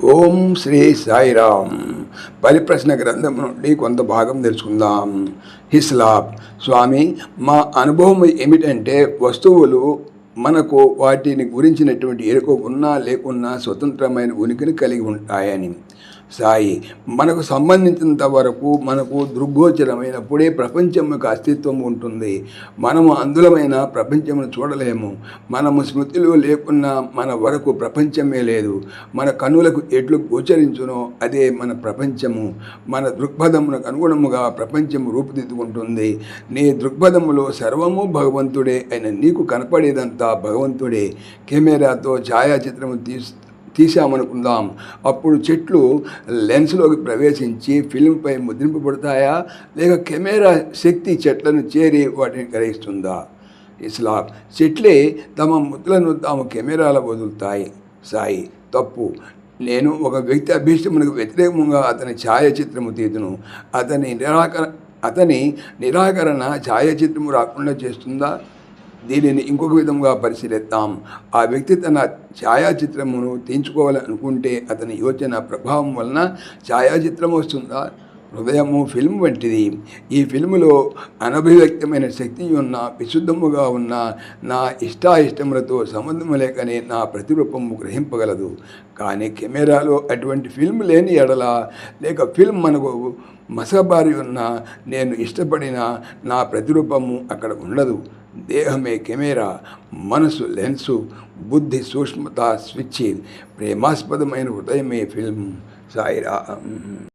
ఓం శ్రీ సాయిరామ్. పరిప్రశ్న గ్రంథం నుండి కొంత భాగం తెలుసుకుందాం. హిస్లాప్ స్వామి, మా అనుభవం ఏమిటంటే వస్తువులు మనకు వాటిని గురించినటువంటి ఎరుక ఉన్నా లేకున్నా స్వతంత్రమైన ఉనికిని కలిగి ఉంటాయని. సాయి, మనకు సంబంధించినంత వరకు మనకు దృగ్గోచరమైనప్పుడే ప్రపంచం యొక్క అస్తిత్వం ఉంటుంది. మనము అందులమైన ప్రపంచమును చూడలేము. మనము స్మృతిలో లేకున్నా మన వరకు ప్రపంచమే లేదు. మన కన్నులకు ఎట్లు గోచరించునో అదే మన ప్రపంచము. మన దృక్పథమునకు అనుగుణముగా ప్రపంచము రూపుదిద్దుకుంటుంది. నీ దృక్పథములో సర్వము భగవంతుడే అయిన నీకు కనపడేదంతా భగవంతుడే. కెమెరాతో ఛాయాచిత్రము తీసామనుకుందాం. అప్పుడు చెట్లు లెన్స్లోకి ప్రవేశించి ఫిల్మ్పై ముద్రింపబడతాయా, లేక కెమెరా శక్తి చెట్లను చేరి వాటిని గ్రహిస్తుందా? ఇస్లాం, చెట్లే తమ ముద్రలను తాము కెమెరాలో వదులుతాయి. సాయి, తప్పు. నేను ఒక వ్యక్తి అభీష్టమునకు వ్యతిరేకంగా అతని ఛాయాచిత్రము తీతును. అతని నిరాకరణ ఛాయాచిత్రము రాకుండా చేస్తుందా? దీనిని ఇంకొక విధంగా పరిశీలిద్దాం. ఆ వ్యక్తి తన ఛాయాచిత్రమును తీయించుకోవాలనుకుంటే అతని యోచన ప్రభావం వలన ఛాయాచిత్రం వస్తుందా? హృదయము ఫిల్మ్ వంటిది. ఈ ఫిల్ములో అనభివ్యక్తమైన శక్తి ఉన్న విశుద్ధముగా ఉన్న నా ఇష్టాయిష్టములతో సంబంధము లేకనే నా ప్రతిరూపము గ్రహింపగలదు. కానీ కెమెరాలో అటువంటి ఫిల్మ్ లేని ఎడల, లేక ఫిల్మ్ మనకు మసబారి ఉన్న నేను ఇష్టపడిన నా ప్రతిరూపము అక్కడ ఉండదు. దేహమే కెమెరా, మనసు లెన్సు, బుద్ధి సూక్ష్మత స్విచ్, ప్రేమాస్పదమైన హృదయమే ఫిల్మ్. సాయిరామ్.